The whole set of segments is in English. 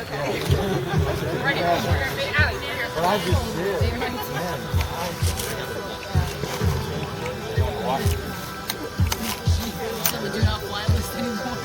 But I just did. Man. Do not fly list anymore.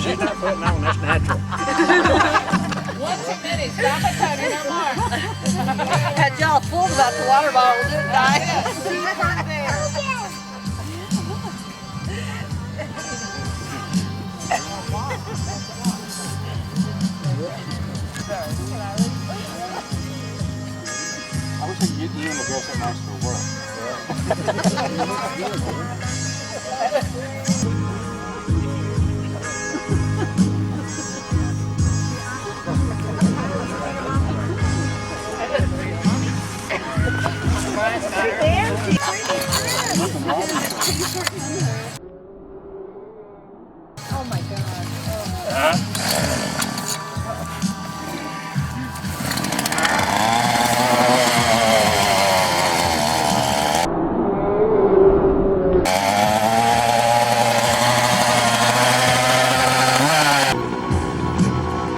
She's not putting on, that's natural. One too many. Stop it, Tony. No more. Had y'all fooled about the water bottle, didn't I? I wish I could get you and the girl something nice for work. Oh my God.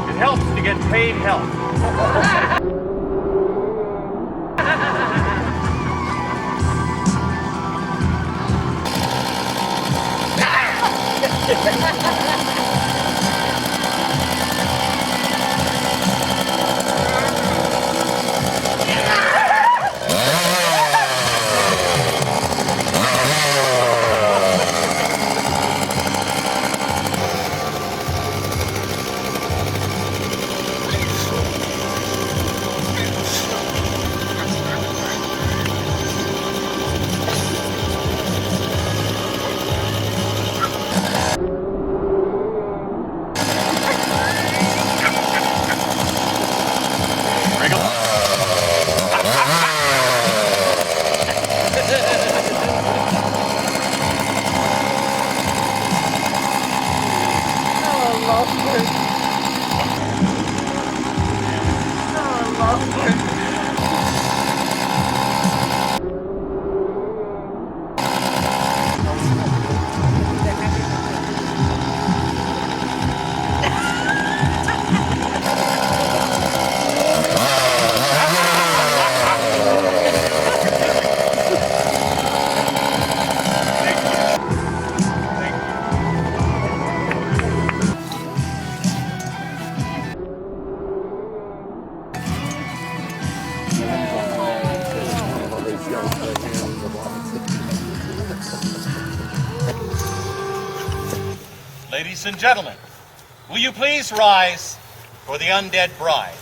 It helps to get paid help. Ladies and gentlemen, Will you please rise for the undead bride?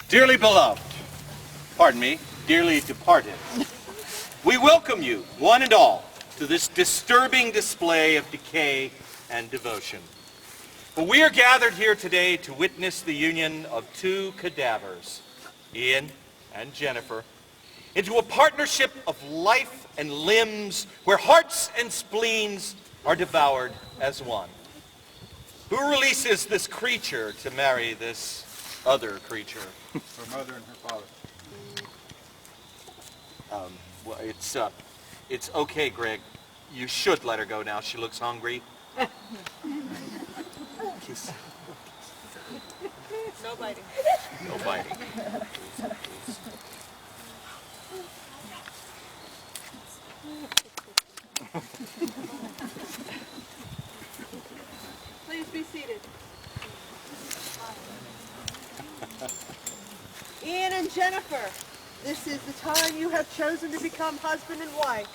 Dearly beloved, pardon me, dearly departed, we welcome you, one and all, to this disturbing display of decay and devotion. For we are gathered here today to witness the union of two cadavers, Ian and Jennifer, into a partnership of life and limbs where hearts and spleens are devoured as one. Who releases this creature to marry this other creature? Her mother and her father. Well, it's okay, Greg. You should let her go now. She looks hungry. Kiss. No biting. No biting. Please be seated. Ian and Jennifer, this is the time you have chosen to become husband and wife.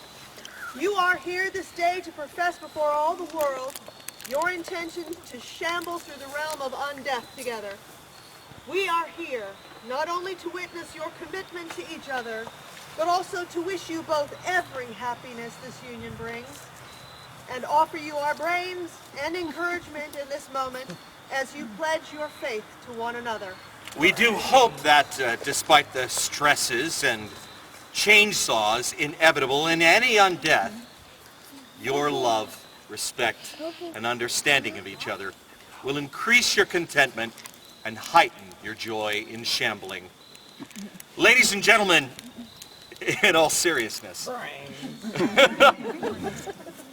You are here this day to profess before all the world your intention to shamble through the realm of undeath together. We are here not only to witness your commitment to each other, but also to wish you both every happiness this union brings, and offer you our brains and encouragement in this moment as you pledge your faith to one another. We do hope that despite the stresses and chainsaws inevitable in any undeath, your love, respect, and understanding of each other will increase your contentment and heighten your joy in shambling. Ladies and gentlemen, in all seriousness,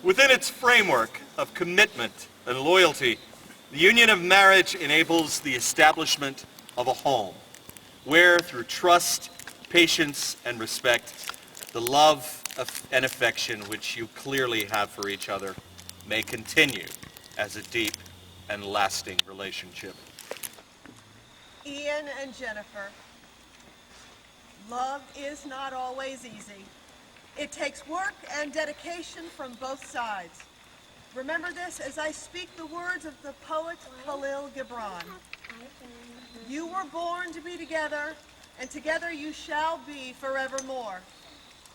within its framework of commitment and loyalty, the union of marriage enables the establishment of a home where, through trust, patience, and respect, the love and affection which you clearly have for each other may continue as a deep and lasting relationship. Ian and Jennifer, love is not always easy. It takes work and dedication from both sides. Remember this as I speak the words of the poet Khalil Gibran. You were born to be together, and together you shall be forevermore.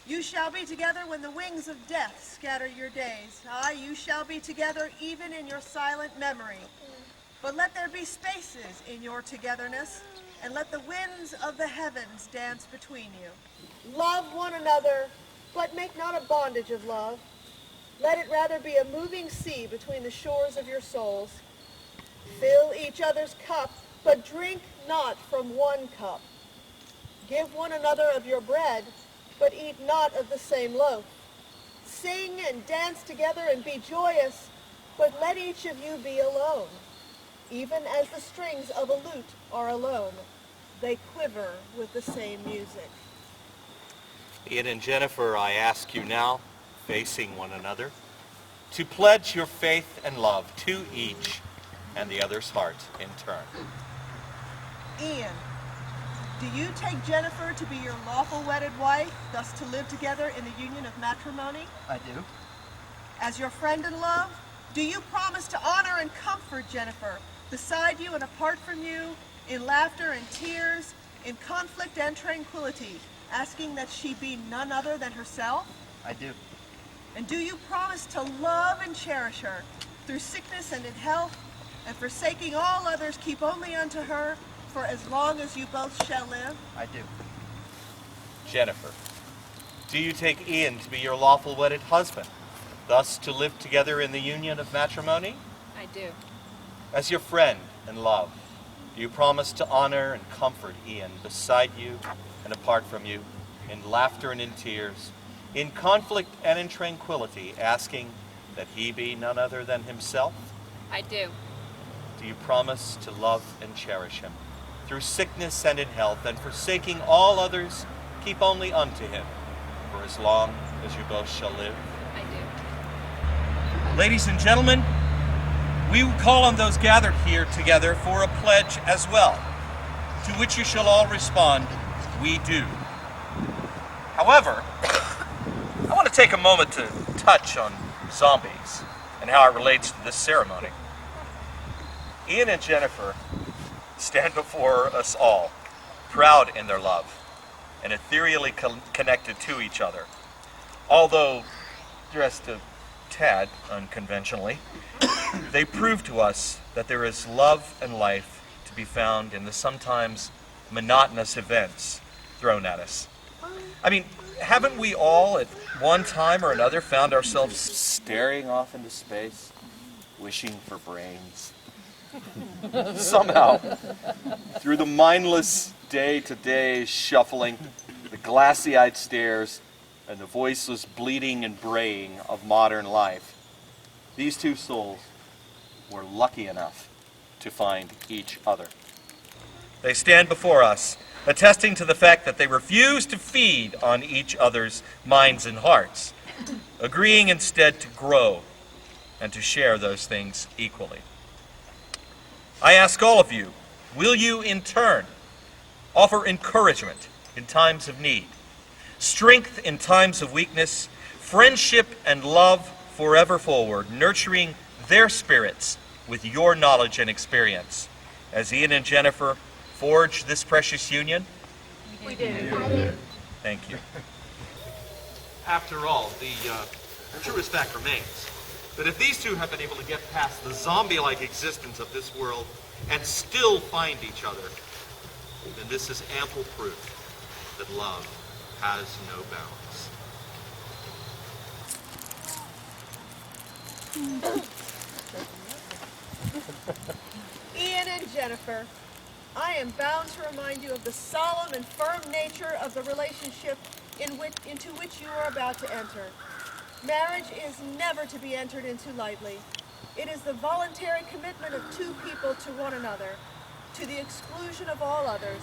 You shall be together when the wings of death scatter your days. Aye, you shall be together even in your silent memory. But let there be spaces in your togetherness, and let the winds of the heavens dance between you. Love one another, but make not a bondage of love. Let it rather be a moving sea between the shores of your souls. Fill each other's cup, but drink not from one cup. Give one another of your bread, but eat not of the same loaf. Sing and dance together and be joyous, but let each of you be alone. Even as the strings of a lute are alone, they quiver with the same music. Ian and Jennifer, I ask you now, facing one another, to pledge your faith and love to each and the other's heart in turn. Ian, do you take Jennifer to be your lawful wedded wife, thus to live together in the union of matrimony? I do. As your friend in love, do you promise to honor and comfort Jennifer, beside you and apart from you, in laughter and tears, in conflict and tranquility, asking that she be none other than herself? I do. And do you promise to love and cherish her through sickness and in health, and forsaking all others, keep only unto her for as long as you both shall live? I do. Jennifer, do you take Ian to be your lawful wedded husband, thus to live together in the union of matrimony? I do. As your friend and love, do you promise to honor and comfort Ian beside you and apart from you, in laughter and in tears, in conflict and in tranquility, asking that he be none other than himself? I do. Do you promise to love and cherish him through sickness and in health, and forsaking all others, keep only unto him for as long as you both shall live? I do. Ladies and gentlemen, we call on those gathered here together for a pledge as well, to which you shall all respond, we do. However, I want to take a moment to touch on zombies and how it relates to this ceremony. Ian and Jennifer stand before us all, proud in their love and ethereally connected to each other, although dressed a tad unconventionally. They prove to us that there is love and life to be found in the sometimes monotonous events thrown at us. I mean, haven't we all at one time or another found ourselves staring off into space, wishing for brains? Somehow, through the mindless day-to-day shuffling, the glassy-eyed stares, and the voiceless bleating and braying of modern life, these two souls were lucky enough to find each other. They stand before us, attesting to the fact that they refuse to feed on each other's minds and hearts, agreeing instead to grow and to share those things equally. I ask all of you, will you in turn offer encouragement in times of need, strength in times of weakness, friendship and love forever forward, nurturing their spirits with your knowledge and experience, as Ian and Jennifer forge this precious union? We do. Thank you. After all, the truest fact remains that if these two have been able to get past the zombie-like existence of this world and still find each other, then this is ample proof that love has no bounds. Ian and Jennifer, I am bound to remind you of the solemn and firm nature of the relationship into which you are about to enter. Marriage is never to be entered into lightly. It is the voluntary commitment of two people to one another, to the exclusion of all others,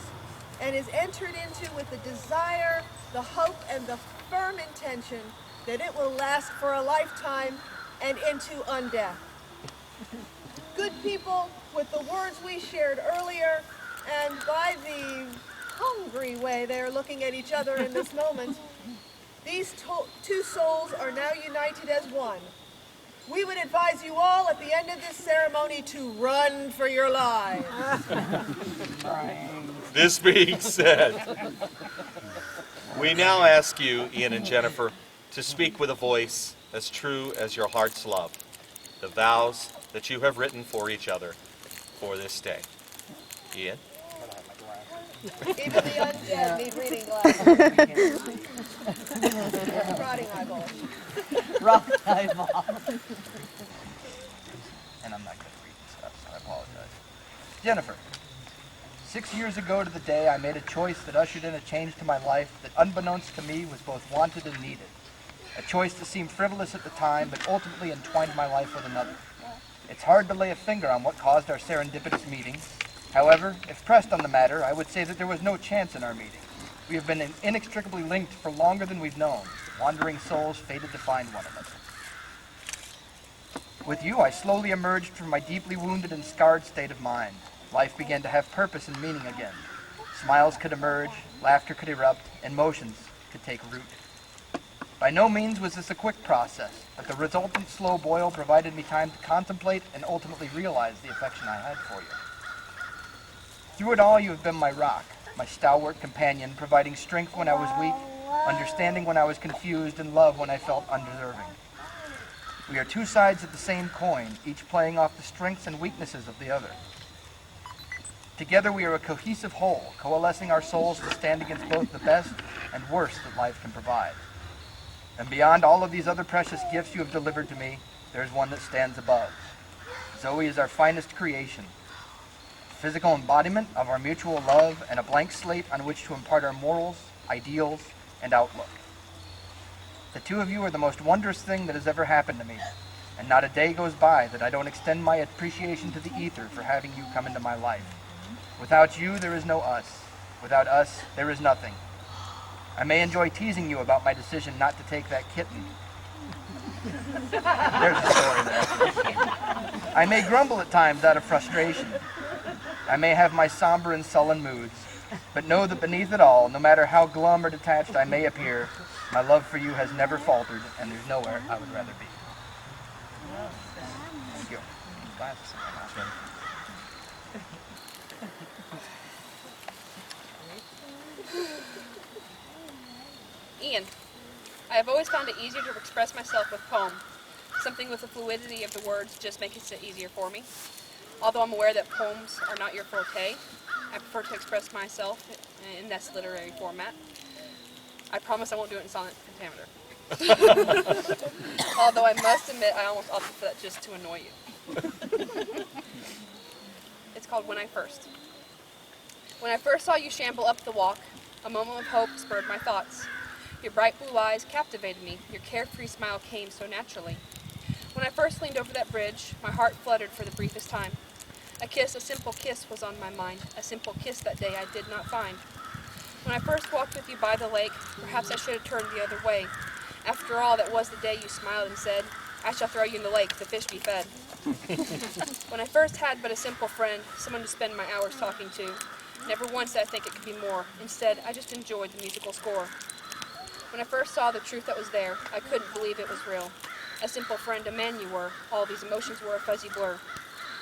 and is entered into with the desire, the hope, and the firm intention that it will last for a lifetime and into undeath. Good people, with the words we shared earlier, and by the hungry way they are looking at each other in this moment, these two souls are now united as one. We would advise you all at the end of this ceremony to run for your lives. This being said, we now ask you, Ian and Jennifer, to speak with a voice as true as your heart's love, the vows that you have written for each other for this day. Ian? Even the undead need reading glasses. Rotting eyeballs. Rock eyeball. And I'm not good at reading stuff, so I apologize. Jennifer, 6 years ago to the day, I made a choice that ushered in a change to my life that, unbeknownst to me, was both wanted and needed. A choice that seemed frivolous at the time, but ultimately entwined my life with another. It's hard to lay a finger on what caused our serendipitous meeting. However, if pressed on the matter, I would say that there was no chance in our meeting. We have been inextricably linked for longer than we've known, wandering souls fated to find one another. With you, I slowly emerged from my deeply wounded and scarred state of mind. Life began to have purpose and meaning again. Smiles could emerge, laughter could erupt, and motions could take root. By no means was this a quick process, but the resultant slow boil provided me time to contemplate and ultimately realize the affection I had for you. Through it all, you have been my rock, my stalwart companion, providing strength when I was weak, understanding when I was confused, and love when I felt undeserving. We are two sides of the same coin, each playing off the strengths and weaknesses of the other. Together we are a cohesive whole, coalescing our souls to stand against both the best and worst that life can provide. And beyond all of these other precious gifts you have delivered to me, there is one that stands above. Zoe is our finest creation, a physical embodiment of our mutual love and a blank slate on which to impart our morals, ideals, and outlook. The two of you are the most wondrous thing that has ever happened to me, and not a day goes by that I don't extend my appreciation to the ether for having you come into my life. Without you, there is no us. Without us, there is nothing. I may enjoy teasing you about my decision not to take that kitten. There's a story there. I may grumble at times out of frustration. I may have my somber and sullen moods, but know that beneath it all, no matter how glum or detached I may appear, my love for you has never faltered, and there's nowhere I would rather be. Thank you. Glasses. Ian, I have always found it easier to express myself with poem. Something with the fluidity of the words just makes it easier for me. Although I'm aware that poems are not your forte, I prefer to express myself in this literary format. I promise I won't do it in sonnet pentameter. Although I must admit I almost opted for that just to annoy you. It's called When I First. When I first saw you shamble up the walk, a moment of hope spurred my thoughts. Your bright blue eyes captivated me. Your carefree smile came so naturally. When I first leaned over that bridge, my heart fluttered for the briefest time. A kiss, a simple kiss was on my mind. A simple kiss that day I did not find. When I first walked with you by the lake, perhaps I should have turned the other way. After all, that was the day you smiled and said, I shall throw you in the lake, the fish be fed. When I first had but a simple friend, someone to spend my hours talking to, never once did I think it could be more. Instead, I just enjoyed the musical score. When I first saw the truth that was there, I couldn't believe it was real. A simple friend, a man you were, all these emotions were a fuzzy blur.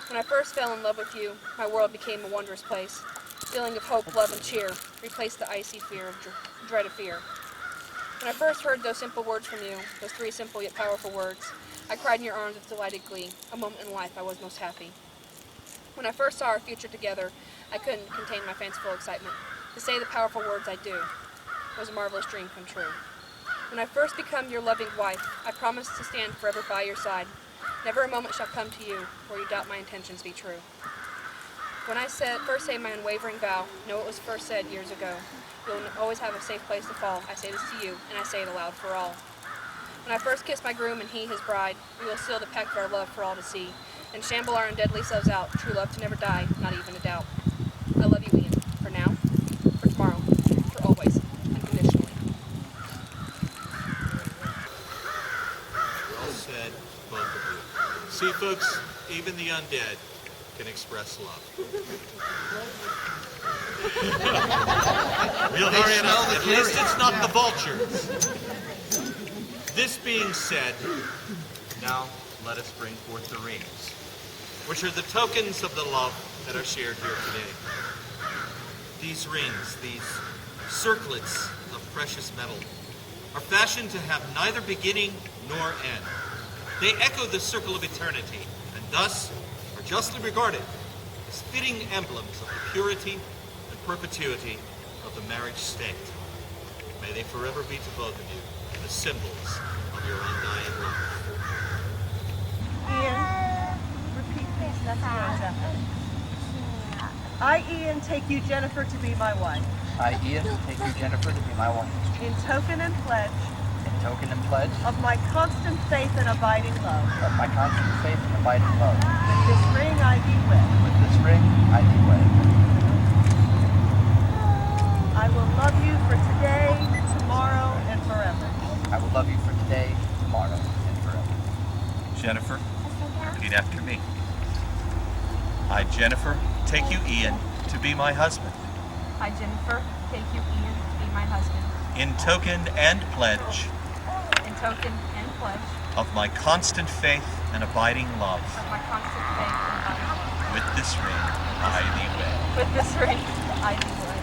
When I first fell in love with you, my world became a wondrous place. Feeling of hope, love, and cheer replaced the icy fear of dread of fear. When I first heard those simple words from you, those three simple yet powerful words, I cried in your arms with delighted glee, a moment in life I was most happy. When I first saw our future together, I couldn't contain my fanciful excitement. To say the powerful words I do was a marvelous dream come true. When I first become your loving wife, I promise to stand forever by your side. Never a moment shall come to you where you doubt my intentions be true. When I first say my unwavering vow, know it was first said years ago. You'll always have a safe place to fall. I say this to you, and I say it aloud for all. When I first kiss my groom and he his bride, we will seal the pact of our love for all to see, and shamble our undeadly selves out, true love to never die, not even a doubt. I love you, Ian, for now, for tomorrow, for always, unconditionally. Well said, both of you. See, folks, even the undead can express love. We'll hurry it up. At least it's not the vultures. This being said, now let us bring forth the rings, which are the tokens of the love that are shared here today. These rings, these circlets of precious metal, are fashioned to have neither beginning nor end. They echo the circle of eternity, and thus are justly regarded as fitting emblems of the purity and perpetuity of the marriage state. May they forever be to both of you the symbols of your undying love. Ian, repeat these next words after me. I, Ian, take you, Jennifer, to be my wife. I, Ian, take you, Jennifer, to be my wife. In token and pledge In token and pledge of my constant faith and abiding love. of my constant faith and abiding love. With this ring I thee wed. With this ring I thee wed. I will love you for today, tomorrow, and forever. I will love you for today, tomorrow, and forever. Jennifer, repeat after me. I, Jennifer, take you, Ian, to be my husband. I, Jennifer, take you, Ian, to be my husband. In token and pledge In token and pledge of my constant faith and abiding love, of my constant faith and abiding love. with this ring I thee wed. With this ring, I thee wed.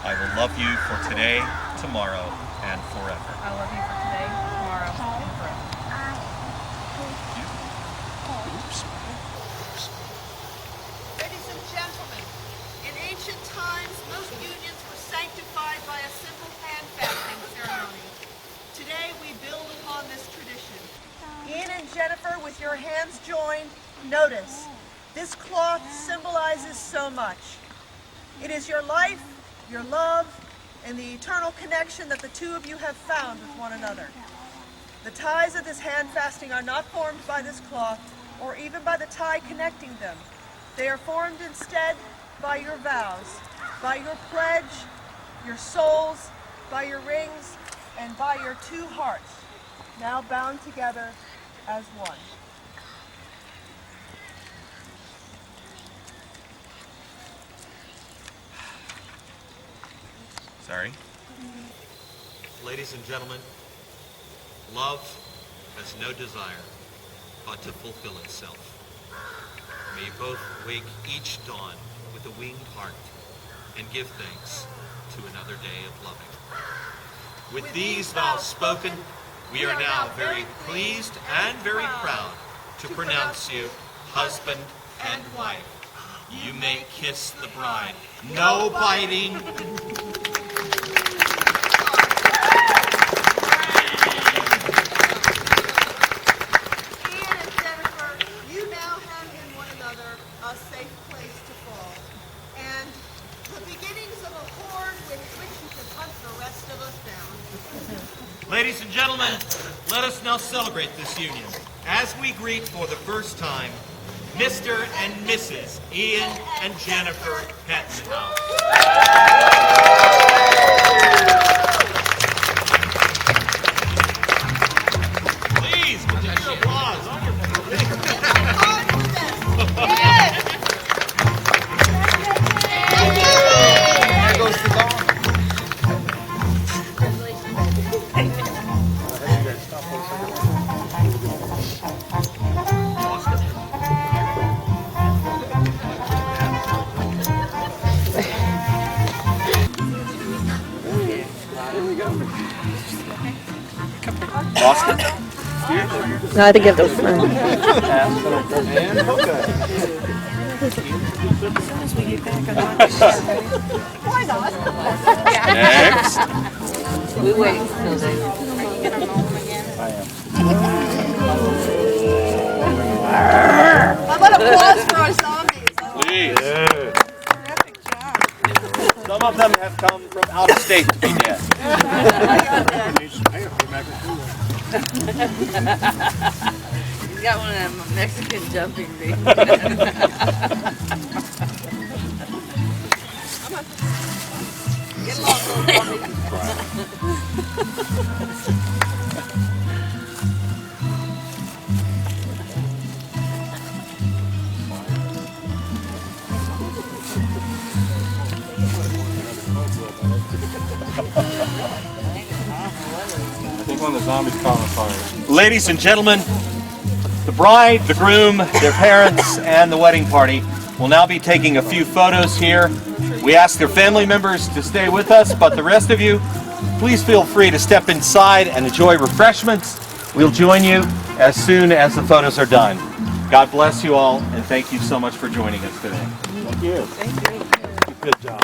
I will love you for today, tomorrow, and forever. I love you for today, tomorrow, and forever. Ladies and gentlemen, in ancient times, most unions were sanctified by a simple hand-fasting ceremony. Today, we build upon this tradition. Ian and Jennifer, with your hands joined, notice, this cloth symbolizes so much. It is your life, your love, and the eternal connection that the two of you have found with one another. The ties of this hand fasting are not formed by this cloth or even by the tie connecting them. They are formed instead by your vows, by your pledge, your souls, by your rings, and by your two hearts, now bound together as one. Sorry? Ladies and gentlemen, love has no desire but to fulfill itself. May you both wake each dawn with a winged heart and give thanks to another day of loving. With these vows spoken, we are now very pleased and very proud to pronounce you husband and wife. You may kiss the bride. No biting. A safe place to fall, and the beginnings of a horde with which you can hunt the rest of us down. Ladies and gentlemen, let us now celebrate this union as we greet for the first time Mr. and Mrs. Ian and Jennifer Hettenhouse. Please, would you give applause? Lost it? No, I think you have to open Why not? Next. We wait until they. Are you gonna mow them again? How about applause for our zombies? Please. Terrific job. Some of them have come from out of state to be dead. He's got one of them Mexican jumping things. Get along, I think one of the zombies caught on fire. Ladies and gentlemen, the bride, the groom, their parents, and the wedding party will now be taking a few photos here. We ask their family members to stay with us, but the rest of you, please feel free to step inside and enjoy refreshments. We'll join you as soon as the photos are done. God bless you all, and thank you so much for joining us today. Thank you. Good job.